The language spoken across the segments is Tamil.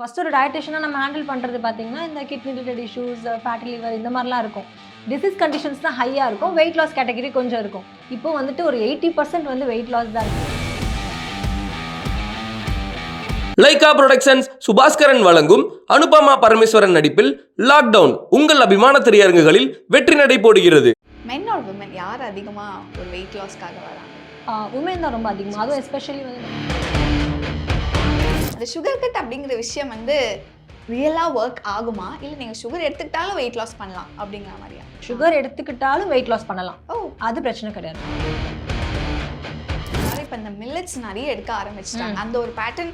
ஃபர்ஸ்ட் ஒரு டயட்டிஷியனாக நம்ம ஹேண்டில் பண்ணுறது பார்த்தீங்கன்னா இந்த kidney related issues, fatty liver இந்த மாதிரிலாம் இருக்கும். டிசீஸ் கண்டிஷன்ஸ் தான் ஹையாக இருக்கும். வெயிட் லாஸ் கேட்டகரி கொஞ்சம் இருக்கும். இப்போ வந்துட்டு ஒரு 80% வந்து வெயிட் லாஸ் தான் இருக்கும். லைகா புரொடக்ஷன்ஸ் சுபாஸ்கரன் வழங்கும் அனுபமா பரமேஸ்வரன் நடிப்பில் லாக்டவுன் உங்கள் அபிமான திரையரங்குகளில் வெற்றி நடை போடுகிறது. மென் ஆர் விமன் யார் அதிகமாக ஒரு வெயிட் லாஸ்க்காக வராங்க? உமன் தான் ரொம்ப அதிகமாக, அதுவும் எஸ்பெஷலி வந்து அந்த சுகர் கட் அப்படிங்கிற விஷயம் வந்து ரியலாக ஒர்க் ஆகுமா, இல்லை நீங்கள் சுகர் எடுத்துக்கிட்டாலும் வெயிட் லாஸ் பண்ணலாம் அப்படிங்கிற மாதிரியா? சுகர் எடுத்துக்கிட்டாலும் வெயிட் லாஸ் பண்ணலாம். அது பிரச்சனை கிடையாது. இப்போ இந்த மில்லட்ஸ் நிறைய எடுக்க ஆரம்பிச்சிட்டாங்க. அந்த ஒரு பேட்டர்ன்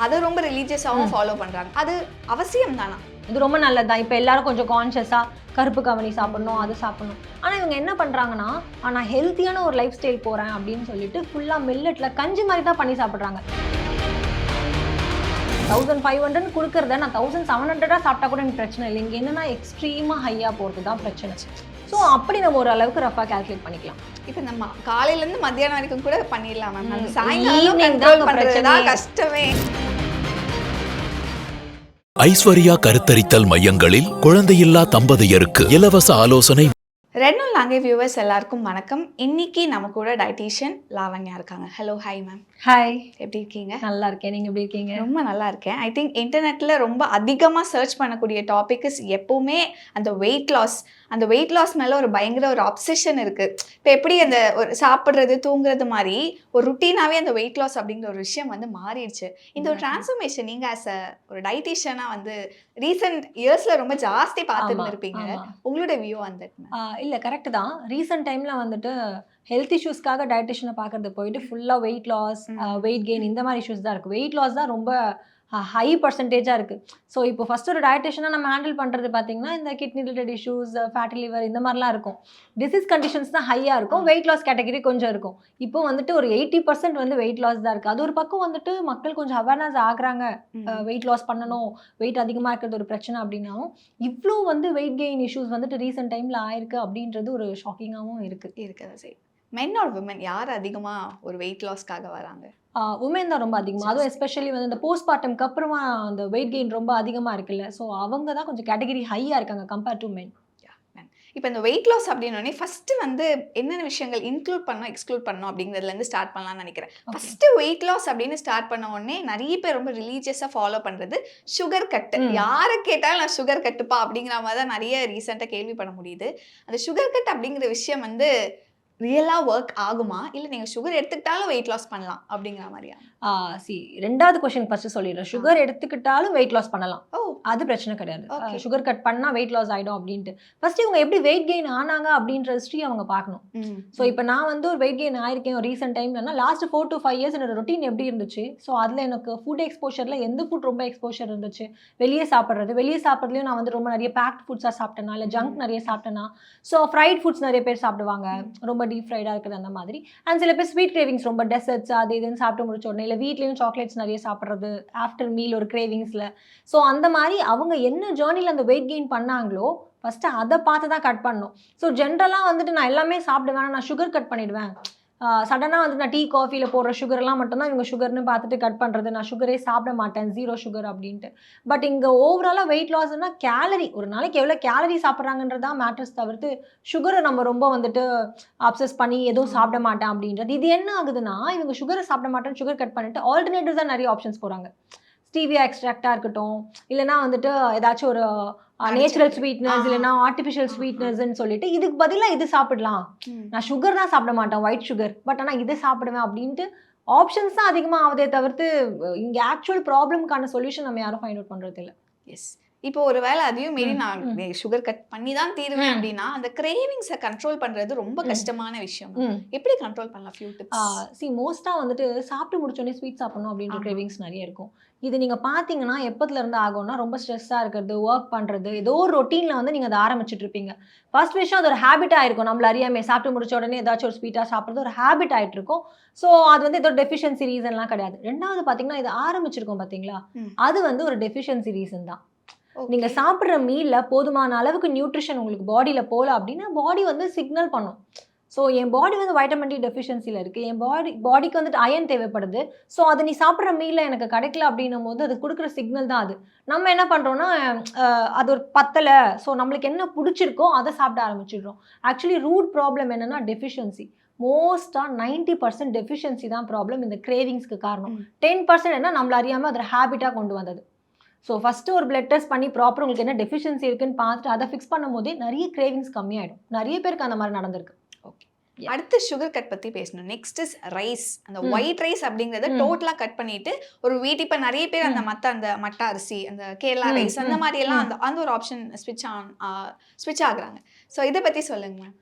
அதை ரொம்ப ரிலீஜியஸாகவும் ஃபாலோ பண்ணுறாங்க. அது அவசியம் தானா? இது ரொம்ப நல்லது தான். இப்போ எல்லாரும் கொஞ்சம் கான்ஷியஸாக கருப்பு கவனி சாப்பிடணும், அது சாப்பிடணும். ஆனால் இவங்க என்ன பண்ணுறாங்கன்னா, நான் ஹெல்த்தியான ஒரு லைஃப் ஸ்டைல் போகிறேன் அப்படின்னு சொல்லிட்டு ஃபுல்லாக மில்லட்டில் கஞ்சி மாதிரி தான் பண்ணி சாப்பிட்றாங்க. 1500 கொடுக்குறத நான் 1700 சாப்பிட்டா கூட எனக்கு பிரச்சனை இல்லை. இங்கே என்னன்னா எக்ஸ்ட்ரீமாக ஹையாக போகிறது தான் பிரச்சனை. ஸோ அப்படி நம்ம ஓரளவுக்கு ரஃபாக கால்குலேட் பண்ணிக்கலாம். இப்போ நம்ம காலையிலேருந்து மத்தியானம் வரைக்கும் கூட பண்ணிடலாம் மேம். அந்த சாயங்காலம் கண்ட்ரோல் பண்ணுறது தான் கஷ்டமே. ஐஸ்வர்யா கருத்தரித்தல் மையங்களில் குழந்தையில்லா தம்பதியருக்கு இலவச ஆலோசனை. ரெட் நூல் லாங்கே வியூவர்ஸ் எல்லாருக்கும் வணக்கம். இன்னைக்கு நம்ம கூட டயட்டீஷியன் லாவண்யா இருக்காங்க. Hello, hi ma'am. ஹாய், எப்படி இருக்கீங்க? நல்லா இருக்கேன். நீங்கள் எப்படி இருக்கீங்க? ரொம்ப நல்லா இருக்கேன். ஐ திங்க் இன்டர்நெட்டில் ரொம்ப அதிகமாக சர்ச் பண்ணக்கூடிய டாபிக்ஸ் எப்போவுமே அந்த வெயிட் லாஸ். அந்த வெயிட் லாஸ் மேலே ஒரு பயங்கர ஒரு அப்சஷன் இருக்குது. இப்போ எப்படி அந்த ஒரு சாப்பிட்றது தூங்குறது மாதிரி ஒரு ருட்டீனாகவே அந்த வெயிட் லாஸ் அப்படிங்கிற ஒரு விஷயம் வந்து மாறிடுச்சு. இந்த ஒரு டிரான்ஸ்ஃபர்மேஷன் நீங்கள் ஆஸ் அ ஒரு டயட்டீஷியனாக வந்து ரீசெண்ட் இயர்ஸில் ரொம்ப ஜாஸ்தி பார்த்துட்டு இருப்பீங்க. உங்களோட வியூ அந்த இல்லை, கரெக்டு தான். ரீசெண்ட் டைமில் வந்துட்டு ஹெல்த் இஷ்யூஸ்க்காக டயட்டிஷியனை பார்க்கறது போயிட்டு ஃபுல்லாக வெயிட் லாஸ், வெயிட் கெயின் இந்த மாதிரி இஷ்யூஸ் தான் இருக்குது. வெயிட் லாஸ் தான் ரொம்ப ஹை பர்சன்டேஜாக இருக்குது. ஸோ இப்போ ஃபஸ்ட் ஒரு டயட்டிஷியனாக நம்ம ஹேண்டில் பண்ணுறது பார்த்தீங்கன்னா இந்த kidney related issues, fatty liver இந்த மாதிரிலாம் இருக்கும். டிசீஸ் கண்டிஷன்ஸ் தான் ஹையாக இருக்கும். வெயிட் லாஸ் கேட்டகரி கொஞ்சம் இருக்கும். இப்போ வந்துட்டு ஒரு 80% வந்து வெயிட் லாஸ் தான் இருக்குது. அது ஒரு பக்கம் வந்துட்டு மக்கள் கொஞ்சம் அவேர்னஸ் ஆகுறாங்க. வெயிட் லாஸ் பண்ணணும், வெயிட் அதிகமாக இருக்கிறது ஒரு பிரச்சனை அப்படின்னாலும் இவ்வளோ வந்து வெயிட் கெயின் இஷ்யூஸ் வந்துட்டு ரீசெண்ட் டைமில் ஆயிருக்கு அப்படின்றது ஒரு ஷாக்கிங்காகவும் இருக்குது. சரி, மென் ஆர் விமன் யார் அதிகமாக ஒரு வெயிட் லாஸ்க்காக வராங்க? உமன் தான் ரொம்ப அதிகமாக, அதுவும் எஸ்பெஷலி வந்து இந்த போஸ்ட்மார்ட்டம்க்கு அப்புறமா அந்த வெயிட் கெயின் ரொம்ப அதிகமாக இருக்குல்ல. ஸோ அவங்க தான் கொஞ்சம் கேட்டகரி ஹையாக இருக்காங்க கம்பேர்ட் டு மென். இப்போ இந்த வெயிட் லாஸ் அப்படின்னோடனே ஃபஸ்ட்டு வந்து என்னென்ன விஷயங்கள் இன்க்ளூட் பண்ணோம் எக்ஸ்க்ளூட் பண்ணோம் அப்படிங்கிறதுலேருந்து ஸ்டார்ட் பண்ணலாம்னு நினைக்கிறேன். ஃபஸ்ட்டு வெயிட் லாஸ் அப்படின்னு ஸ்டார்ட் பண்ண உடனே நிறைய பேர் ரொம்ப ரிலீஜியஸாக ஃபாலோ பண்ணுறது சுகர் கட்டு. யாரை கேட்டாலும் நான் சுகர் கட்டுப்பா அப்படிங்கிற மாதிரி தான் நிறைய ரீசெண்டாக கேள்வி பண்ண முடியுது. அந்த சுகர் கட் அப்படிங்கிற விஷயம் வந்து ரியலாக ஒர்க் ஆகுமா, இல்லை நீங்கள் சுகர் எடுத்துக்கிட்டாலும் வெயிட் லாஸ் பண்ணலாம் அப்படிங்கிற மாதிரியா? ரெண்டாவது கொஸ்டின் ஃபர்ஸ்ட் சொல்லிடுறேன். சுகர் எடுத்துக்கிட்டாலும் வெயிட் லாஸ் பண்ணலாம். அது பிரச்சனை கிடையாது. சுகர் கட் பண்ணால் வெயிட் லாஸ் ஆகிடும் அப்படின்ட்டு ஃபர்ஸ்ட் இவங்க எப்படி வெயிட் கெயின் ஆனாங்க அப்படின்ற ஹிஸ்ட்ரி அவங்க பார்க்கணும். ஸோ இப்போ நான் வந்து ஒரு வெயிட் கெயின் ஆயிருக்கேன் ஒரு ரீசெண்ட் டைம்லனா லாஸ்ட் 4 to 5 years என்னோட ரொட்டீன் எப்படி இருந்துச்சு. ஸோ அதில் எனக்கு ஃபுட் எக்ஸ்போஷரில் எந்த ஃபுட் ரொம்ப எக்ஸ்போஷர் இருந்துச்சு, வெளியே சாப்பிட்றதுலையும் நான் வந்து ரொம்ப நிறைய பேக்ட் ஃபுட்ஸாக சாப்பிட்டேனா, இல்லை ஜங்க் நிறைய சாப்பிட்டேனா. ஸோ ஃப்ரைட் ஃபுட்ஸ் நிறைய பேர் சாப்பிடுவாங்க, ரொம்ப டீப் ஃப்ரைடாக இருக்குது அந்த மாதிரி. அண்ட் சில பேர் ஸ்வீட் கிரேவிங்ஸ், ரொம்ப டெசர்ட்ஸ் அது இதுன்னு சாப்பிட்டு முடிச்ச உடனே, இல்லை வீட்லேயும் சாக்லேட்ஸ் நிறைய சாப்பிட்றது ஆஃப்டர் மீல் ஒரு கிரேவிங்ஸில். ஸோ அந்த மாதிரி அவங்க என்ன ஜேர்னியில் அந்த வெயிட் கெயின் பண்ணாங்களோ ஃபஸ்ட்டு அதை பார்த்து தான் கட் பண்ணணும். ஸோ ஜென்ரலாக வந்துட்டு நான் எல்லாமே சாப்பிடுவேன், நான் சுகர் கட் பண்ணிவிடுவேன், சடனாக வந்து நான் டீ காஃபியில் போடுற சுகர்லாம் மட்டும்தான் இவங்க சுகர்னு பார்த்துட்டு கட் பண்ணுறது, நான் சுகரே சாப்பிட மாட்டேன், 0 சுகர் அப்படின்ட்டு. பட் இங்கே ஓவராலாக வெயிட் லாஸ்னா கேலரி, ஒரு நாளைக்கு எவ்வளோ கேலரி சாப்பிட்றாங்கன்றதான் மேட்டர்ஸ் தவிர்த்து சுகரை நம்ம ரொம்ப வந்துட்டு அப்சஸ் பண்ணி எதுவும் சாப்பிட மாட்டேன் அப்படின்றது. இது என்ன ஆகுதுன்னா, இவங்க சுகரை சாப்பிட மாட்டேன்னு சுகர் கட் பண்ணிட்டு ஆல்டர்னேட்டிவ்ஸ் தான் நிறைய ஆப்ஷன்ஸ் போகிறாங்க. ஸ்டீவியா எக்ஸ்ட்ராக்டாக இருக்கட்டும், இல்லைனா வந்துட்டு ஏதாச்சும் ஒரு நேச்சுரல் ஸ்வீட்னஸ், இல்லைனா ஆர்டிஃபிஷியல் ஸ்வீட்னஸ்ன்னு சொல்லிட்டு இதுக்கு பதிலாக இது சாப்பிடலாம், நான் சுகர் தான் சாப்பிட மாட்டேன், ஒயிட் சுகர், பட் ஆனால் இதை சாப்பிடுவேன் அப்படின்ட்டு ஆப்ஷன்ஸ் தான் அதிகமாக ஆகுதே தவிர்த்து இங்கே ஆக்சுவல் ப்ராப்ளம்க்கான சொல்யூஷன் நம்ம யாரும் ஃபைண்ட் அவுட் பண்ணுறது இல்லை. எஸ், இப்போ ஒரு வேளை அதையும் மீறி நான் சுகர் கட் பண்ணி தான் தீருவேன் அப்படின்னா அந்த கிரேவிங்ஸை கண்ட்ரோல் பண்ணுறது ரொம்ப கஷ்டமான விஷயம். எப்படி கண்ட்ரோல் பண்ணலாம்? Few tips. மோஸ்ட்டாக வந்துட்டு சாப்பிட்டு முடிச்சோடனே ஸ்வீட் சாப்பிடணும் அப்படின்ற கிரேவிங்ஸ் நிறைய இருக்கும். இது நீங்கள் பார்த்தீங்கன்னா எப்போதுலேருந்து ஆகும்னா, ரொம்ப ஸ்ட்ரெஸ்ஸாக இருக்கிறது, ஒர்க் பண்ணுறது, ஏதோ ஒரு ரொட்டீனில் வந்து நீங்கள் அதை ஆரம்பிச்சுட்டு இருப்பீங்க. ஃபர்ஸ்ட் விஷயம் அது ஒரு ஹேபிட் ஆகிருக்கும். நம்மள அறியாமே சாப்பிட்டு முடிச்ச உடனே ஏதாச்சும் ஒரு ஸ்வீட்டாக சாப்பிட்றது ஒரு ஹேபிட் ஆகிட்டு இருக்கும். ஸோ அது வந்து ஏதோ டெஃபிஷியன்சி ரீசன்லாம் கிடையாது. ரெண்டாவது பார்த்தீங்கன்னா, இது ஆரம்பிச்சிருக்கோம் பார்த்தீங்களா, அது வந்து ஒரு டெஃபிஷியன்சி ரீசன் தான். நீங்கள் சாப்பிட்ற மீலில் போதுமான அளவுக்கு நியூட்ரிஷன் உங்களுக்கு பாடியில் போகல அப்படின்னா பாடி வந்து சிக்னல் பண்ணும். ஸோ என் பாடி வந்து வைட்டமின் டி டெஃபிஷியன்சியில் இருக்குது, என் பாடிக்கு வந்துட்டு அயன் தேவைப்படுது. ஸோ அது நீ சாப்பிட்ற மீலில் எனக்கு கிடைக்கல அப்படின்னும் போது அது கொடுக்குற சிக்னல் தான் அது. நம்ம என்ன பண்ணுறோன்னா அது ஒரு பத்தலை, ஸோ நம்மளுக்கு என்ன பிடிச்சிருக்கோ அதை சாப்பிட ஆரம்பிச்சிடுறோம். ஆக்சுவலி ரூட் ப்ராப்ளம் என்னென்னா டெஃபிஷியன்சி. மோஸ்ட்டாக 90% டெஃபிஷியன்சி தான் ப்ராப்ளம், இந்த கிரேவிங்ஸ்க்கு காரணம். 10% என்ன நம்மள அறியாமல் அதில் ஹேபிட்டாக கொண்டு வந்தது. ஸோ ஃபஸ்ட்டு ஒரு பிளட் டெஸ்ட் பண்ணி ப்ராப்பர் உங்களுக்கு என்ன டெஃபிஷியன்சி இருக்குன்னு பார்த்துட்டு அதை ஃபிக்ஸ் பண்ணும் போதே நிறைய கிரேவிங்ஸ் கம்மியாயிடும். நிறைய பேருக்கு அந்த மாதிரி நடந்திருக்கு. ஓகே, அடுத்து சுகர் கட் பற்றி பேசணும். Next is rice. அந்த ஒயிட் ரைஸ் அப்படிங்கிறத டோட்டலாக கட் பண்ணிட்டு ஒரு வீட், இப்போ நிறைய பேர் அந்த மட்ட அரிசி, அந்த கேரளா ரைஸ் அந்த மாதிரி எல்லாம் அந்த ஒரு ஆப்ஷன் ஸ்விட்ச் ஆகுறாங்க. ஸோ இதை பற்றி சொல்லுங்க மேம்.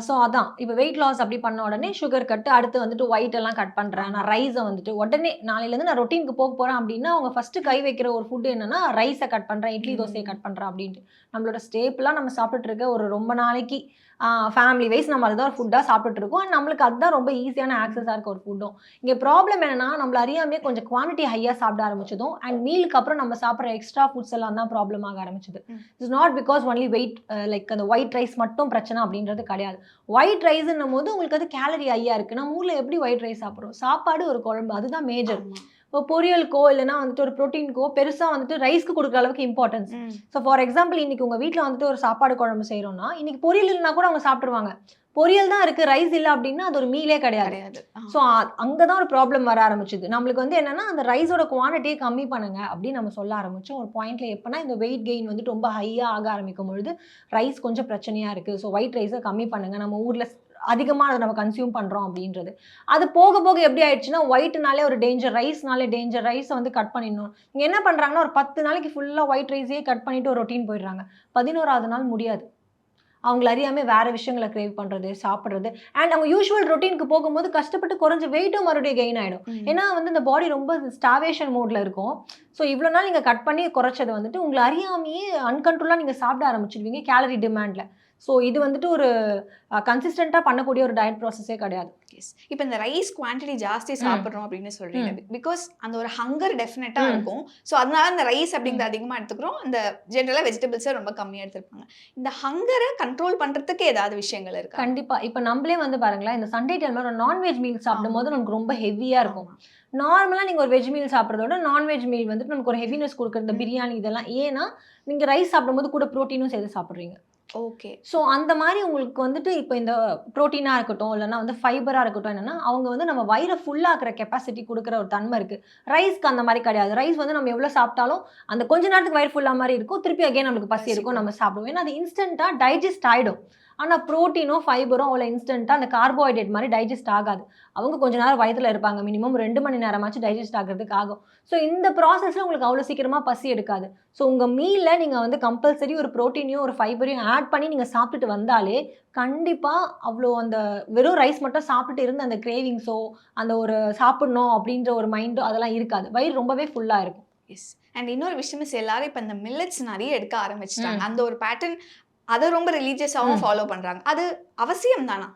ஸோ அதான் இப்போ வெயிட் லாஸ் அப்படி பண்ண உடனே சுகர் கட்டு, அடுத்து வந்துட்டு ஒயிட் எல்லாம் கட் பண்ணுறேன். நான் ரைஸை வந்துட்டு உடனே நாளையிலேருந்து நான் ரொட்டீனுக்கு போக போகிறேன் அப்படின்னா அவங்க ஃபஸ்ட்டு கை வைக்கிற ஒரு ஃபுட்டு என்னன்னா ரைஸை கட் பண்ணுறேன், இட்லி தோசையை கட் பண்ணுறேன் அப்படின்ட்டு. நம்மளோட ஸ்டேப்லாம் நம்ம சாப்பிட்டுட்டு இருக்க ஒரு ரொம்ப நாளைக்கு ஃபேமிலி வைஸ் நம்ம அதுதான் ஒரு ஃபுட்டாக சாப்பிட்டுருக்கோம். அண்ட் நம்மளுக்கு அதுதான் ரொம்ப ஈஸியான ஆக்சஸாக இருக்க ஒரு ஃபுட்டும். இங்கே ப்ராப்ளம் என்னன்னா நம்மள அறியாமே கொஞ்சம் குவான்டிட்டி ஹையாக சாப்பிட ஆரம்பிச்சதும் அண்ட் மீலுக்கு அப்புறம் நம்ம சாப்பிட்ற எக்ஸ்ட்ரா ஃபுட்ஸ் எல்லாம் தான் ப்ராப்ளம் ஆக ஆரம்பிச்சது. It's not because only weight, like அந்த ஒயிட் ரைஸ் மட்டும் பிரச்சனை அப்படின்றது கிடையாது. ஒயிட் ரைஸ்ன்னும் போது உங்களுக்கு அது கேலரி ஹையாக இருக்குது. நம்ம ஊரில் எப்படி ஒயிட் ரைஸ் சாப்பிட்றோம், சாப்பாடு ஒரு குழம்பு, அதுதான் மேஜர். இப்போ பொரியலுக்கோ இல்லைனா வந்துட்டு ஒரு ப்ரோட்டீனுக்கோ பெருசாக வந்துட்டு ரைஸ்க்கு கொடுக்குற அளவுக்கு இம்பார்ட்டன்ஸ். ஸோ ஃபார் எக்ஸாம்பிள் இன்னைக்கு உங்கள் வீட்டில் வந்துட்டு ஒரு சாப்பாடு குழம்பு செய்கிறோம்னா இன்னைக்கு பொரியல் இல்லைனா கூட அவங்க சாப்பிட்ருவாங்க. பொரியல் தான் இருக்குது, ரைஸ் இல்லை அப்படின்னா அது ஒரு மீலே கிடையாது. ஸோ அங்கே தான் ஒரு ப்ராப்ளம் வர ஆரம்பிச்சுது. நம்மளுக்கு வந்து என்னன்னா அந்த ரைஸோட குவான்டிட்டியை கம்மி பண்ணுங்க அப்படின்னு நம்ம சொல்ல ஆரம்பிச்சோம். ஒரு பாயிண்ட்ல எப்போனா இந்த வெயிட் கெயின் வந்துட்டு ரொம்ப ஹையாக ஆக ஆரம்பிக்கும் பொழுது ரைஸ் கொஞ்சம் பிரச்சனையாக இருக்குது, ஸோ ஒயிட் ரைஸை கம்மி பண்ணுங்க, நம்ம ஊரில் அதிகமாக அதை நம்ம கன்சியூம் பண்ணுறோம் அப்படின்றது. அது போக போக எப்படி ஆயிடுச்சுன்னா ஒயிட்னாலே ஒரு டேஞ்சர், ரைஸ்னாலே டேஞ்சர், ரைஸை வந்து கட் பண்ணிடணும். இங்கே என்ன பண்ணுறாங்கன்னா ஒரு 10 நாளைக்கு ஃபுல்லாக ஒயிட் ரைஸே கட் பண்ணிட்டு ஒரு ரொட்டீன் போயிடுறாங்க. 11வது நாள் முடியாது. அவங்கள அறியாமல் வேறு விஷயங்களை கிரேவ் பண்ணுறது, சாப்பிட்றது. அண்ட் அவங்க யூஷுவல் ரொட்டீனுக்கு போகும்போது கஷ்டப்பட்டு குறைஞ்ச வெயிட்டும் மறுபடியும் கெயின் ஆகிடும். ஏன்னா வந்து இந்த பாடி ரொம்ப ஸ்டாவேஷன் மோடில் இருக்கும். ஸோ இவ்வளோ நாள் நீங்கள் கட் பண்ணி குறைச்சது வந்துட்டு உங்களை அறியாமையே அன்கண்ட்ரோலாக நீங்கள் சாப்பிட ஆரம்பிச்சிடுவீங்க கேலரி டிமாண்டில். ஸோ இது வந்துட்டு ஒரு கன்சிஸ்டண்ட்டாக பண்ணக்கூடிய ஒரு டயட் ப்ராசஸே கிடையாது. இப்போ இந்த ரைஸ் குவான்டிட்டி ஜாஸ்தி சாப்பிட்றோம் அப்படின்னு சொல்கிறீங்க, பிகாஸ் அந்த ஒரு ஹங்கர் டெஃபினட்டாக இருக்கும். ஸோ அதனால அந்த ரைஸ் அப்படிங்கிறது அதிகமாக எடுத்துக்கிறோம், இந்த ஜென்ரலாக வெஜிடபிள்ஸை ரொம்ப கம்மியாக எடுத்துருப்பாங்க. இந்த ஹங்கரை கண்ட்ரோல் பண்ணுறதுக்கு ஏதாவது விஷயங்கள் இருக்கு? கண்டிப்பாக. இப்போ நம்மளே வந்து பாருங்களேன், இந்த சண்டே டைமில் ஒரு நான்வெஜ் மீல் சாப்பிடும் போது நமக்கு ரொம்ப ஹெவியாக இருக்கும். நார்மலாக நீங்கள் ஒரு வெஜ் மீல் சாப்பிட்றதோட நான்வெஜ் மீல் வந்துட்டு நமக்கு ஒரு ஹெவினஸ் கொடுக்குற இந்த பிரியாணி இதெல்லாம். ஏன்னா நீங்கள் ரைஸ் சாப்பிடும்போது கூட ப்ரோட்டீனும் சேர்த்து சாப்பிட்றீங்க. ஓகே. ஸோ அந்த மாதிரி உங்களுக்கு வந்துட்டு இப்போ இந்த ப்ரோட்டீனாக இருக்கட்டும் இல்லைனா வந்து ஃபைபராக இருக்கட்டும், என்னென்னா அவங்க வந்து நம்ம வயிறை ஃபுல்லாக்குற கெப்பாசிட்டி கொடுக்குற ஒரு தன்மை இருக்குது. ரைஸ்க்கு அந்த மாதிரி கிடையாது. ரைஸ் வந்து நம்ம எவ்வளோ சாப்பிட்டாலும் அந்த கொஞ்ச நேரத்துக்கு வயிறு ஃபுல்லாக மாதிரி இருக்கும், திருப்பி அகைன் நம்மளுக்கு பசி இருக்கும், நம்ம சாப்பிடுவோம். ஏன்னா அது இன்ஸ்டண்ட்டாக டைஜஸ்ட் ஆகிடும். ஆனால் ப்ரோட்டீனோ ஃபைபரும் அவ்வளோ இன்ஸ்டண்ட்டாக அந்த கார்போஹைட்ரேட் மாதிரி டைஜஸ்ட் ஆகாது. அவங்க கொஞ்ச நேரம் வயிற்றில் இருப்பாங்க, மினிமம் 2 மணி நேரமாச்சு டைஜஸ்ட் ஆகிறதுக்கு ஆகும். ஸோ இந்த ப்ராசஸில் உங்களுக்கு அவ்வளோ சீக்கிரமாக பசி எடுக்காது. ஸோ உங்கள் மீலில் நீங்கள் வந்து கம்பல்சரி ஒரு ப்ரோட்டீனையும் ஒரு ஃபைபரையும் ஆட் பண்ணி நீங்கள் சாப்பிட்டுட்டு வந்தாலே கண்டிப்பாக அவ்வளோ அந்த வெறும் ரைஸ் மட்டும் சாப்பிட்டுட்டு இருந்த அந்த கிரேவிங்ஸோ அந்த ஒரு சாப்பிட்ணும் அப்படின்ற ஒரு மைண்டோ அதெல்லாம் இருக்காது. வயிறு ரொம்பவே ஃபுல்லாக இருக்கும். எஸ். அண்ட் இன்னொரு விஷயம் எல்லாரும் இப்போ இந்த மில்லட்ஸ் நிறைய எடுக்க ஆரம்பிச்சிட்டாங்க. அந்த ஒரு பேட்டர்ன் அதை ரொம்ப ரிலீஜியஸாகவும் ஃபாலோ பண்ணுறாங்க. அது அவசியம் தானா?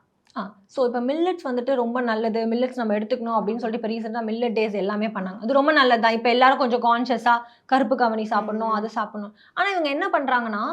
ஸோ இப்போ மில்லட்ஸ் வந்துட்டு ரொம்ப நல்லது, மில்லட்ஸ் நம்ம எடுத்துக்கணும் அப்படின்னு சொல்லிட்டு இப்போ ரீசெண்டாக மில்லட் டேஸ் எல்லாமே பண்ணாங்க. அது ரொம்ப நல்லது தான். இப்போ எல்லாரும் கொஞ்சம் கான்ஷியஸாக கருப்பு கவனி சாப்பிடணும், அது சாப்பிடணும். ஆனால் இவங்க என்ன பண்ணுறாங்கன்னா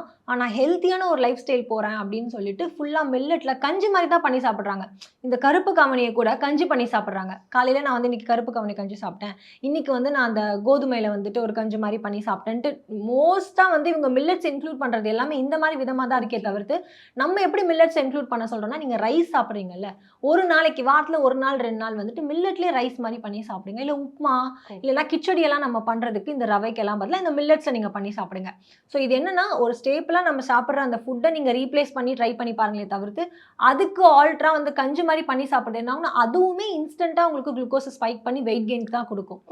நான் ஹெல்த்தியான ஒரு லைஃப் ஸ்டைல் போகிறேன் அப்படின்னு சொல்லிட்டு ஃபுல்லாக மில்லட்டில் கஞ்சி மாதிரி தான் பண்ணி சாப்பிட்றாங்க. இந்த கருப்பு கவனியை கூட கஞ்சி பண்ணி சாப்பிட்றாங்க. காலையில் நான் வந்து இன்றைக்கி கருப்பு கவனி கஞ்சி சாப்பிட்டேன், இன்றைக்கி வந்து நான் அந்த கோதுமையில் வந்துட்டு ஒரு கஞ்சி மாதிரி பண்ணி சாப்பிட்டேன்ட்டு மோஸ்ட்டாக வந்து இவங்க மில்லட்ஸ் இன்க்ளூட் பண்ணுறது எல்லாமே இந்த மாதிரி விதமாக தான் இருக்கே தவிர்த்து நம்ம எப்படி மில்லட்ஸ் இன்க்ளூட் பண்ண சொல்கிறோம்னா நீங்கள் ரைஸ் சாப்பிட்றீங்கல்ல, ஒரு நாளைக்கு வாரத்தில் 1 நாள் 2 நாள் வந்துட்டு மில்லட்லேயே ரைஸ் மாதிரி பண்ணி சாப்பிடுங்க. இல்லை உப்புமா இல்லைனா கிச்சடியெல்லாம் நம்ம பண்ணுறதுக்கு இந்த ரவைக்கெல்லாம் பதிலாக இந்த மில்லட்ஸை நீங்கள் பண்ணி சாப்பிடுங்க. ஸோ இது என்னன்னா ஒரு ஸ்டேப்பிளாக நம்ம சாப்பிட்ற அந்த ஃபுட்டை நீங்கள் ரீப்ளேஸ் பண்ணி ட்ரை பண்ணி பாருங்களே தவிர்த்து அதுக்கு ஆல்ட்ரா வந்து கஞ்சி மாதிரி பண்ணி சாப்பிட்றது என்ன அதுவுமே இன்ஸ்டண்ட்டாக உங்களுக்கு குளுக்கோஸை ஸ்பைக் பண்ணி வெயிட் கெயினுக்கு தான் கொடுக்கும்.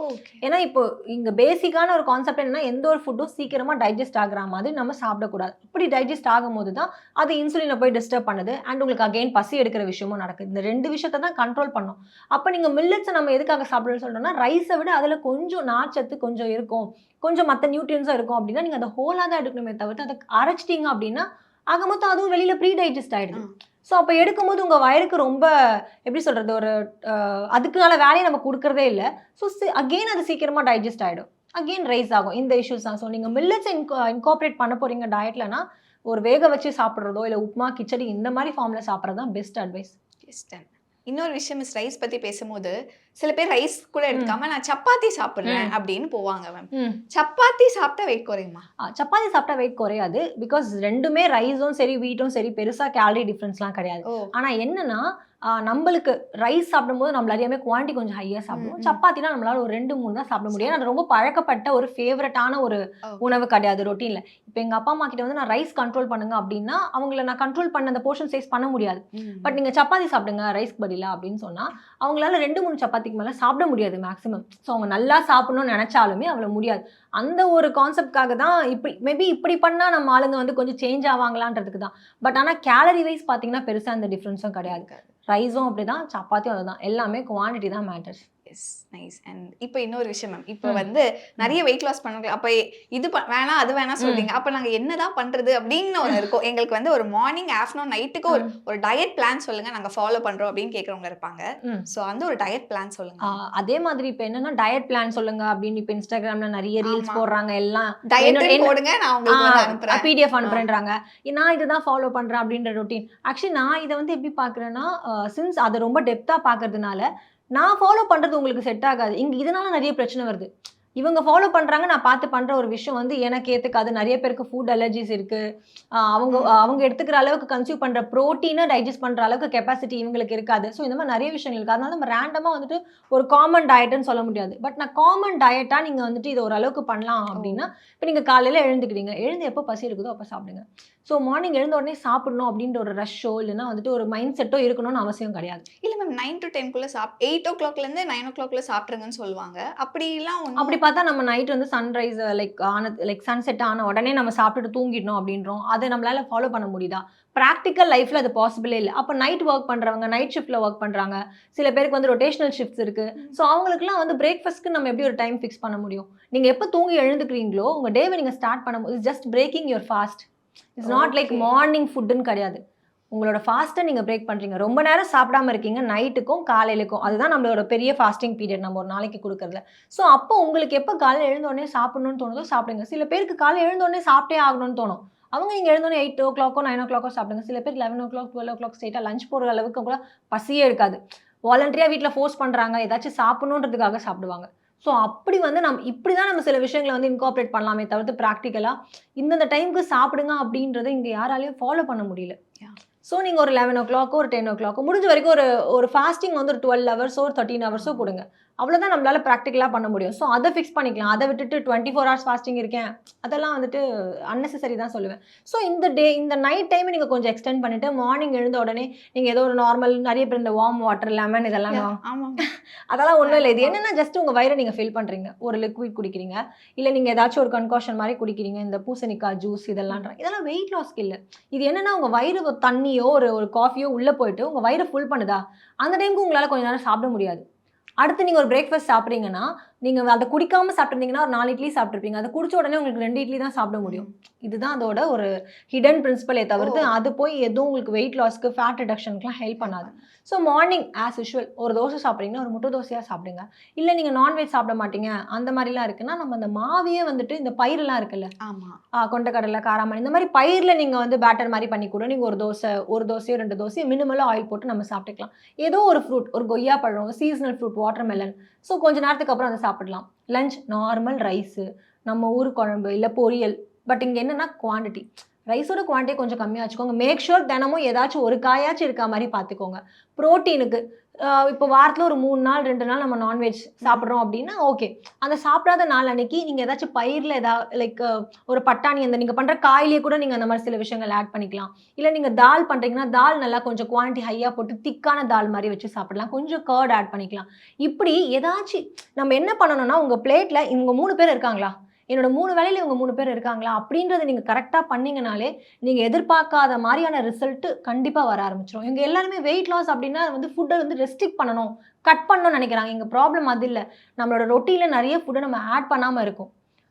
ஏன்னா இப்போ இங்கே பேசிக்கான ஒரு கான்செப்ட் என்னன்னா எந்த ஒரு ஃபுட்டும் சீக்கிரமாக டைஜஸ்ட் ஆகிற மாதிரி நம்ம சாப்பிடக்கூடாது. இப்படி டைஜஸ்ட் ஆகும் போது தான் அது இன்சுலினை போய் டிஸ்டர்ப் பண்ணுது அண்ட் உங்களுக்கு அகெயின் பசி எடுக்கிற விஷயமும் நடக்குது. இந்த 2 விஷயத்தை தான் கண்ட்ரோல் பண்ணும். அப்போ நீங்கள் மில்லட்ஸை நம்ம எதுக்காக சாப்பிடணும்னு சொல்கிறோம்னா ரைஸை விட அதில் கொஞ்சம் நார்ச்சத்து கொஞ்சம் இருக்கும், கொஞ்சம் மற்ற நியூட்ரியன்ஸும் இருக்கும் அப்படின்னா நீங்கள் அதை ஹோலாக தான் எடுக்கணுமே தவிர்த்து அதை அரைச்சிட்டிங்க அப்படின்னா ஆக மொத்தம் அதுவும் வெளியில் ப்ரீ டைஜஸ்ட் ஆகிடுது. ஸோ அப்போ எடுக்கும்போது உங்கள் வயிறுக்கு ரொம்ப எப்படி சொல்கிறது ஒரு அதுக்கான வேலையை நம்ம கொடுக்குறதே இல்லை. ஸோ அகெயின் அது சீக்கிரமாக டைஜஸ்ட் ஆகிடும், அகெயின் ரைஸ் ஆகும். இந்த இஷ்யூஸ் தான். ஸோ நீங்கள் மில்லட்ஸை இன்கார்பரேட் பண்ண போகிறீங்க டயட்லனா ஒரு வேக வச்சு சாப்பிட்றதோ இல்லை உப்புமா கிச்சடி இந்த மாதிரி ஃபார்மில் சாப்பிட்றது தான் பெஸ்ட் அட்வைஸ். இன்னொரு விஷயம் ரைஸ் பத்தி பேசும்போது சில பேர் ரைஸ் கூட எடுத்துக்காம நான் சப்பாத்தி சாப்பிடுறேன் அப்படின்னு போவாங்க மேம். சப்பாத்தி சாப்பிட்டா வெயிட் குறையுமா? சப்பாத்தி சாப்பிட்டா வெயிட் குறையாது. பிகாஸ் ரெண்டுமே ரைஸும் சரி வீட்டும் சரி பெருசா கேலரி டிஃபரன்ஸ்லாம் கிடையாது. ஆனா என்னன்னா நம்மளுக்கு ரைஸ் சாப்பிடும்போது நம்மள அறியாமே குவான்டிட்டி கொஞ்சம் ஹையா சாப்பிடுவோம். சப்பாத்தினா நம்மளால ஒரு 2-3 தான் சாப்பிட முடியும். அது ரொம்ப பழக்கப்பட்ட ஒரு ஃபேவரட்டான ஒரு உணவு கிடையாது ரொட்டீன்ல. இப்போ எங்க அப்பா அம்மா கிட்ட வந்து நான் ரைஸ் கண்ட்ரோல் பண்ணுங்க அப்படின்னா அவங்கள நான் கண்ட்ரோல் பண்ண அந்த போர்ஷன் சைஸ் பண்ண முடியாது. பட் நீங்க சப்பாத்தி சாப்பிடுங்க ரைஸ்க்கு பதிலா அப்படின்னு சொன்னா அவங்களால 2-3 சப்பாத்திக்கு மேல சாப்பிட முடியாது மேக்ஸிமம். ஸோ அவங்க நல்லா சாப்பிடணும்னு நினைச்சாலுமே அவ்வளவு முடியாது. அந்த ஒரு கான்செப்ட்காக தான் இப்படி மேபி இப்படி பண்ணா நம்ம ஆளுங்க வந்து கொஞ்சம் சேஞ்ச் ஆவாங்களான்றதுக்கு தான். பட் ஆனா கேலரி வைஸ் பாத்தீங்கன்னா பெருசா அந்த டிஃபரன்ஸும் கிடையாது. ரைஸும் அப்படிதான், சப்பாத்தியும் அதுதான். எல்லாமே குவான்டிட்டி தான் மேட்டர்ஸ். S, nice. அண்ட் இப்போ இன்னொரு விஷயம் மேம், இப்போ வந்து நிறைய வெயிட் லாஸ் பண்ணுங்க, அப்போ இது வேணாம் அது வேணாம் சொல்றீங்க, அப்போ நாங்கள் என்னதான் பண்றது அப்படின்னு ஒன்று இருக்கும். எங்களுக்கு வந்து ஒரு மார்னிங் ஆஃப்டர்நூன் நைட்டுக்கு ஒரு டயட் பிளான் சொல்லுங்க, நாங்கள் ஃபாலோ பண்றோம் அப்படின்னு கேட்குறவங்க இருப்பாங்க. ஸோ அந்த ஒரு டயட் பிளான் சொல்லுங்க. அதே மாதிரி இப்போ என்னன்னா டயட் பிளான் சொல்லுங்க அப்படின்னு இப்போ இன்ஸ்டாகிராம்ல நிறைய ரீல்ஸ் போடுறாங்க. எல்லாம் டயட் போடுங்க, நான் உங்களுக்கு அனுப்புறேன், பிடிஎஃப் அனுப்புறேன்றாங்க. நான் இதுதான் ஃபாலோ பண்றேன் அப்படின்ற ரொட்டீன். ஆக்சுவலி நான் இதை வந்து எப்படி பாக்குறேன்னா சின்ஸ் அதை ரொம்ப டெப்தா பாக்குறதுனால நான் ஃபாலோ பண்றது உங்களுக்கு செட் ஆகாது. இதனால நிறைய பிரச்சனை வருது. இவங்க ஃபாலோ பண்றாங்க, நான் பார்த்து பண்ற ஒரு விஷயம் வந்து எனக்கு ஏத்துக்காது. நிறைய பேருக்கு ஃபுட் அலர்ஜிஸ் இருக்கு. அவங்க எடுத்துக்கிற அளவுக்கு கன்சியூம் பண்ற புரோட்டீனை டைஜஸ்ட் பண்ற அளவுக்கு கெப்பாசிட்டி இவங்களுக்கு இருக்காது. ஸோ இந்த மாதிரி நிறைய விஷயங்கள் இருக்கு. அதனால நம்ம ரேண்டமா வந்துட்டு ஒரு காமன் டயட்னு சொல்ல முடியாது. பட் நான் காமன் டயட்டா நீங்க வந்துட்டு இது ஒரு அளவுக்கு பண்ணலாம் அப்படின்னா, இப்போ நீங்க காலையில எழுந்துக்கிறீங்க, எழுந்து எப்போ பசி இருக்குதோ அப்போ சாப்பிடுங்க. ஸோ மார்னிங் எழுந்த உடனே சாப்பிடணும் அப்படின்ற ஒரு ரஷ்ஷோ இல்லைன்னா வந்துட்டு ஒரு மைண்ட் செட்டோ இருக்கணும்னு அவசியம் கிடையாது. இல்லை மேம், 9 to 10 8 o'clockலேருந்து 9 o'clock சாப்பிட்ருங்கன்னு சொல்லுவாங்க. அப்படிலாம் அப்படி பார்த்தா நம்ம நைட் வந்து சன்ரைஸ் லைக் சன்செட் ஆன உடனே நம்ம சாப்பிட்டுட்டு தூங்கிடணும் அப்படின்றோம். அதை நம்மளால ஃபாலோ பண்ண முடியுதா? ப்ராக்டிக்கல் லைஃப்ல அது பாசிபிளே இல்லை. அப்போ நைட் ஒர்க் பண்றவங்க நைட் ஷிஃப்ட்ல ஒர்க் பண்றாங்க. சில பேருக்கு வந்து ரொட்டேஷனல் ஷிஃப்ட்ஸ் இருக்கு. ஸோ அவங்களுக்குலாம் வந்து பிரேக்ஃபாஸ்ட்க்கு நம்ம எப்படி ஒரு டைம் ஃபிக்ஸ் பண்ண முடியும்? நீங்க எப்போ தூங்கி எழுந்துக்கிறீங்களோ உங்க டேவை நீங்க ஸ்டார்ட் பண்ணும்போது just breaking your fast. It's not like morning ஃபுட்டுன்னு கிடையாது. உங்களோட ஃபாஸ்ட்டை நீங்கள் பிரேக் பண்ணுறீங்க. ரொம்ப நேரம் சாப்பிடாம இருக்கீங்க நைட்டுக்கும் காலையிலுக்கும். அதுதான் நம்மளோட பெரிய ஃபாஸ்டிங் பீரியட் நம்ம ஒரு நாளைக்கு கொடுக்குறதுல. ஸோ அப்போ உங்களுக்கு எப்போ காலையில் எழுந்தோடனே சாப்பிடணும்னு தோணுதோ சாப்பிடுங்க. சில பேருக்கு காலையில் எழுந்தோடனே சாப்பிட்டே ஆகணும்னு தோணும். அவங்க நீங்கள் எழுந்தோடனே 8 o'clock 9 o'clock சாப்பிடுங்க. சில பேர் 11 o'clock 12 o'clock ஸ்ட்ரெயிட்டாக லஞ்ச் போடுற அளவுக்கு கூட பசியே இருக்காது. வாலண்டரியாக வீட்டில் ஃபோர்ஸ் பண்ணுறாங்க, ஏதாச்சும் சாப்பிடணுன்றதுக்காக சாப்பிடுவாங்க. ஸோ அப்படி வந்து இப்படி தான் நம்ம சில விஷயங்களை வந்து இன்கார்பரேட் பண்ணலாமே தவிர்த்து ப்ராக்டிக்கலாக இந்தந்த டைமுக்கு சாப்பிடுங்க அப்படின்றத இங்கே யாராலையும் ஃபாலோ பண்ண முடியல. ஸோ நீங்கள் ஒரு 11 o'clock ஒரு 10 o'clock முடிஞ்ச வரைக்கும் ஒரு ஃபாஸ்டிங் வந்து ஒரு 12 hours ஒரு 13 hours கொடுங்க. அவ்வளோதான் நம்மளால ப்ராக்டிக்கலாக பண்ண முடியும். ஸோ அதை ஃபிக்ஸ் பண்ணிக்கலாம். அதை விட்டுட்டு 24 hours ஃபாஸ்டிங் இருக்கேன் அதெல்லாம் வந்துட்டு அன்னெசரி தான் சொல்லுவேன். ஸோ இந்த நைட் டைமை நீங்கள் கொஞ்சம் எக்ஸ்டெண்ட் பண்ணிவிட்டு மார்னிங் எழுந்த உடனே நீங்கள் ஏதோ ஒரு நார்மல் நிறைய பேர் இந்த வார்ம் வாட்டர் லெமன் இதெல்லாம் அதெல்லாம் ஒன்றும் இல்லை. இது என்னென்னா ஜஸ்ட் உங்கள் வயிறை நீங்கள் ஃபில் பண்ணுறீங்க. ஒரு லிக்விட் குடிக்கிறீங்க, இல்லை நீங்கள் ஏதாச்சும் ஒரு கன்காஷன் மாதிரி குடிக்கிறீங்க. இந்த பூசணிக்காய் ஜூஸ் இதெல்லாம் வெயிட் லாஸ்க்கு இல்லை. இது என்னென்னா உங்கள் வயிறு தண்ணியோ ஒரு காஃபியோ உள்ளே போயிட்டு உங்கள் வயிறு ஃபுல் பண்ணுதா, அந்த டைமுக்கு உங்களால் கொஞ்சம் நேரம் சாப்பிட முடியாது. அடுத்து நீங்கள் ஒரு பிரேக்ஃபாஸ்ட் சாப்பிட்றீங்கன்னா நீங்கள் அதை குடிக்காமல் சாப்பிட்ருந்தீங்கன்னா ஒரு 4 இட்லி சாப்பிட்ருப்பீங்க. அதை குடிச்ச உடனே உங்களுக்கு 2 இட்லி தான் சாப்பிட முடியும். இதுதான் அதோட ஒரு ஹிடன் பிரின்சிபலே தவிர்த்து அது போய் எதுவும் உங்களுக்கு வெயிட் லாஸ்க்கு ஃபேட் ரிடக்ஷனுக்குலாம் ஹெல்ப் பண்ணாது. ஸோ மார்னிங் ஆஸ் யூஷுவல் ஒரு தோசை சாப்பிட்றீங்கன்னா ஒரு முட்டை தோசையாக சாப்பிடுங்க. இல்லை நீங்கள் நான்வெஜ் சாப்பிட மாட்டீங்க அந்த மாதிரிலாம் இருக்குன்னா நம்ம அந்த மாவையே வந்துட்டு இந்த பயிரெலாம் இருக்குல்ல, கொண்டக்கடலை காராமணி இந்த மாதிரி பயிரில் நீங்கள் வந்து பேட்டர் மாதிரி பண்ணி கூட நீங்கள் ஒரு தோசையோ 2 தோசையோ மினிமலாக ஆயில் போட்டு நம்ம சாப்பிட்டுக்கலாம். ஏதோ ஒரு ஃப்ரூட், ஒரு கொய்யா பழம், சீசனல் ஃப்ரூட், வாட்டர்மெலன். ஸோ கொஞ்ச நேரத்துக்கு அப்புறம் அதை சாப்பிடலாம். லஞ்ச் நார்மல் ரைஸு, நம்ம ஊர் குழம்பு இல்லை பொரியல். பட் இங்கே என்னென்னா குவான்டிட்டி, ரைஸோட குவான்டிட்டி கொஞ்சம் கம்மியாக வச்சுக்கோங்க. மேக் ஷூர் தினமும் ஏதாச்சும் ஒரு காயாச்சும் இருக்கா மாதிரி பார்த்துக்கோங்க. ப்ரோட்டீனுக்கு இப்போ வாரத்தில் ஒரு 3 நாள் 2 நாள் நம்ம நான்வெஜ் சாப்பிட்றோம் அப்படின்னா ஓகே. அந்த சாப்பிடாத நாள் அன்னைக்கு நீங்கள் ஏதாச்சும் பயிரில் லைக் ஒரு பட்டாணி அந்த நீங்கள் பண்ணுற காயிலே கூட நீங்கள் அந்த மாதிரி சில விஷயங்கள் ஆட் பண்ணிக்கலாம். இல்லை நீங்கள் தால் பண்ணுறீங்கன்னா தால் நல்லா கொஞ்சம் குவான்டிட்டி ஹையாக போட்டு திக்கான தால் மாதிரி வச்சு சாப்பிடலாம். கொஞ்சம் கர்ட் ஆட் பண்ணிக்கலாம். இப்படி ஏதாச்சும் நம்ம என்ன பண்ணணும்னா உங்கள் பிளேட்டில் இவங்க 3 பேர் இருக்காங்களா, என்னோட 3 வேலையில் இவங்க 3 பேர் இருக்காங்களா அப்படின்றத நீங்கள் கரெக்டாக பண்ணிங்கனாலே நீங்கள் எதிர்பார்க்காத மாதிரியான ரிசல்ட்டு கண்டிப்பாக வர ஆரம்பிச்சிடும். இவங்க எல்லாருமே வெயிட் லாஸ் அப்படின்னா வந்து ஃபுட்டை வந்து ரெஸ்ட்ரிக்ட் பண்ணணும், கட் பண்ணணும்னு நினைக்கிறாங்க. எங்கள் ப்ராப்ளம் அது இல்லை. நம்மளோட ரொட்டீனில் நிறைய ஃபுட்டை நம்ம ஆட் பண்ணாமல் இருக்கும்.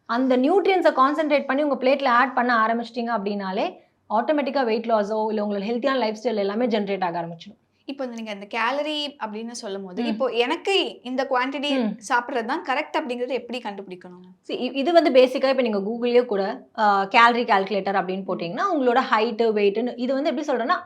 அந்த நியூட்ரியன்ஸை கான்சென்ட்ரேட் பண்ணி உங்கள் பிளேட்டில் ஆட் பண்ண ஆரம்பிச்சிட்டிங்க அப்படின்னாலே ஆட்டோமேட்டிக்காக வெயிட் லாஸோ இல்லை உங்களோட ஹெல்த்தியான லைஃப் ஸ்டைல் எல்லாமே ஜென்ரேட் ஆக ஆரம்பிச்சிடும். இப்போ நீங்க அந்த கேலரி அப்படின்னு சொல்லும்போது இப்போ எனக்கு இந்த குவாண்டிட்டி சாப்பிடுறது தான் கரெக்ட் அப்படிங்கறது எப்படி கண்டுபிடிக்கணும்? இது வந்து பேசிக்கா இப்போ நீங்க கூகுள்லயே கூட கேலரி கால்குலேட்டர் அப்படின்னு போட்டீங்கன்னா உங்களோட ஹைட்டு வெயிட்னு இது வந்து எப்படி சொல்றேன்னா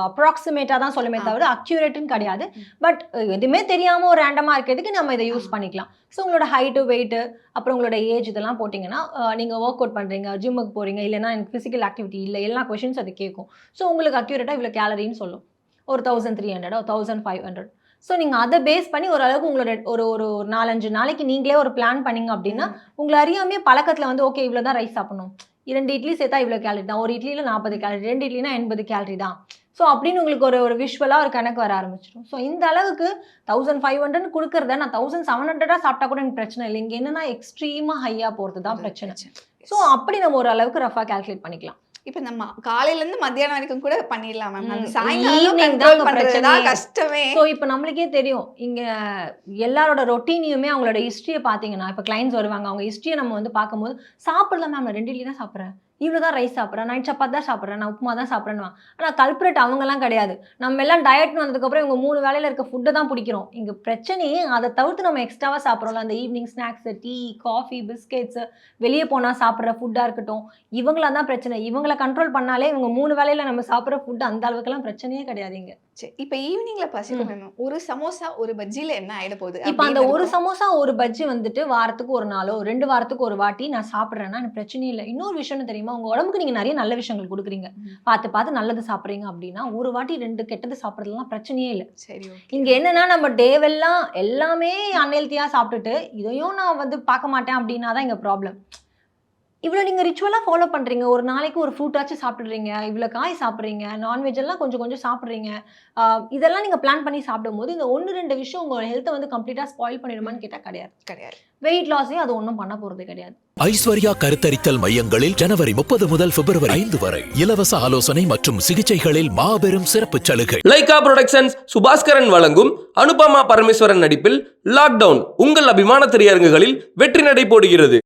அப்ராக்சிமேட்டா தான் சொல்லுமே தவிர அக்யூரேட்னு கிடையாது. பட் எதுவுமே தெரியாம ஒரு ரேண்டமா இருக்கிறதுக்கு நம்ம இதை யூஸ் பண்ணிக்கலாம். ஸோ உங்களோட ஹைட்டு வெயிட்டு அப்புறம் உங்களோட ஏஜ் இதெல்லாம் போட்டிங்கன்னா நீங்கள் ஒர்க் அவுட் பண்ணுறீங்க, ஜிம்முக்கு போகிறீங்க, இல்லைன்னா எனக்கு ஃபிசிக்கல் ஆக்டிவிட்டி இல்லை, எல்லா கொஷின்ஸ் அது கேட்கும். ஸோ உங்களுக்கு அக்யூரேட்டாக இவ்வளோ கேலரின்னு சொல்லும். ஒரு 1300 1500. ஸோ நீங்கள் அதை பேஸ் பண்ணி ஓரளவுக்கு உங்களோட ஒரு ஒரு 4-5 நாளைக்கு நீங்களே ஒரு பிளான் பண்ணிங்க அப்படின்னா உங்களை அறியாமே பழக்கத்தில் வந்து ஓகே இவ்வளோ தான் ரைஸ் சாப்பிடணும், 2 இட்லி சேர்த்தா இவ்வளோ கேலரி தான், ஒரு இட்லியில் 40 கேலரி, 2 இட்லினா 80 கேலரி தான். ஸோ அப்படின்னு உங்களுக்கு ஒரு விஷுவலாக ஒரு கணக்கு வர ஆரம்பிச்சிடும். ஸோ இந்த அளவுக்கு 1500 கொடுக்குறத நான் 1700 சாப்பிட்டா கூட எனக்கு பிரச்சனை இல்லை. இங்கே என்னன்னா எக்ஸ்ட்ரீமாக ஹையாக போகிறது தான் பிரச்சனை. ஸோ அப்படி நம்ம ஒரு அளவுக்கு ரஃபாக கால்குலேட் பண்ணிக்கலாம். இப்போ நம்ம காலையில இருந்து மத்தியானம் வரைக்கும் கூட பண்ணிடலாம் மேம். அந்த Evening சாயங்காலம் தான் கண்ட்ரோல் அங்க பண்றது தான் பிரச்சனையே. கஷ்டமே. ஸோ இப்போ நம்மளுக்கே தெரியும் இங்கே எல்லாரோட ரொட்டீனியுமே அவங்களோட ஹிஸ்ட்ரியை பார்த்தீங்கன்னா இப்போ கிளைண்ட்ஸ் வருவாங்க, அவங்க ஹிஸ்ட்ரியை நம்ம வந்து பார்க்கும்போது சாப்பிடலாம் மேம், நான் 2 இட்லி தான் சாப்பிட்றேன், இவ்வளோ தான் ரைஸ் சாப்பிட்றேன், நைட் சப்பாத்தி தான் சாப்பிட்றேன், நான் உப்புமா தான் சாப்பிட்றேன்னு. ஆனால் கல்பரேட் அவங்கெல்லாம் கிடையாது. நம்ம எல்லாம் டயட்னு வந்ததுக்கப்புறம் இவங்க 3 வேளையில் இருக்க ஃபுட்டை தான் பிடிக்கிறோம். இங்கே பிரச்சனையே அதை தவிர்த்து நம்ம எக்ஸ்ட்ராவாக சாப்பிட்றோம்ல, அந்த evening snacks, tea, coffee, biscuits, வெளியே போனால் சாப்பிட்ற ஃபுட்டாக இருக்கட்டும், இவங்களா தான் பிரச்சனை. இவங்களை கண்ட்ரோல் பண்ணாலே இவங்க 3 வேளையில் நம்ம சாப்பிட்ற ஃபுட்டு அந்த அளவுக்குலாம் பிரச்சனையே கிடையாது இங்கே. சரி, இப்போ ஈவினிங்ல பசிக்கும் மேம். ஒரு சமோசா ஒரு பஜ்ஜில என்ன ஆயிட போகுது? இப்போ அந்த ஒரு சமோசா ஒரு பஜ்ஜி வந்துட்டு வாரத்துக்கு ஒரு நாளோ 2 வாரத்துக்கு ஒரு வாட்டி நான் சாப்பிட்றேன்னா எனக்கு பிரச்சனையே இல்லை. இன்னொரு விஷயம்னு தெரியுமா, உங்க உடம்புக்கு நீங்க நிறைய நல்ல விஷயங்கள் கொடுக்குறீங்க, பார்த்து பார்த்து நல்லது சாப்பிட்றீங்க அப்படின்னா ஒரு வாட்டி 2 கெட்டது சாப்பிட்றதுலாம் பிரச்சனையே இல்லை. சரி, இங்க என்னன்னா நம்ம டேவெல்லாம் எல்லாமே அன்ஹெல்த்தியா சாப்பிட்டுட்டு இதையும் நான் வந்து பார்க்க மாட்டேன் அப்படின்னா தான் இங்க ப்ராப்ளம். இவ்வளோ நீங்கள் ரிச்சுவலாக ஃபாலோ பண்ணுறீங்க, ஒரு நாளைக்கு ஒரு ஃப்ரூட்டாச்சும் சாப்பிட்றீங்க, இவ்வளோ காய் சாப்பிட்றீங்க, நான்வெஜ் எல்லாம் கொஞ்சம் கொஞ்சம் சாப்பிட்றீங்க, இதெல்லாம் நீங்கள் பிளான் பண்ணி சாப்பிடும்போது இந்த 1-2 விஷயம் உங்களோட ஹெல்த்தை வந்து கம்ப்ளீட்டாக ஸ்பாயில் பண்ணிடுமான்னு கேட்டால் கிடையாது. கிடையாது. வெயிட் லாஸையும் அது ஒன்றும் பண்ண போகிறது கிடையாது. ஐஸ்வர்யா கருத்தரித்தல் மையங்களில் ஜனவரி 30 முதல் பிப்ரவரி 5 வரை இலவச ஆலோசனை மற்றும் சிகிச்சைகளில் மாபெரும் சிறப்பு சலுகை. லைகா புரொடக்ஷன்ஸ் சுபாஸ்கரன் வழங்கும் அனுபமா பரமேஸ்வரன் நடிப்பில் லாக்டவுன் உங்கள் அபிமான திரையரங்குகளில் வெற்றி நடை போடுகிறது.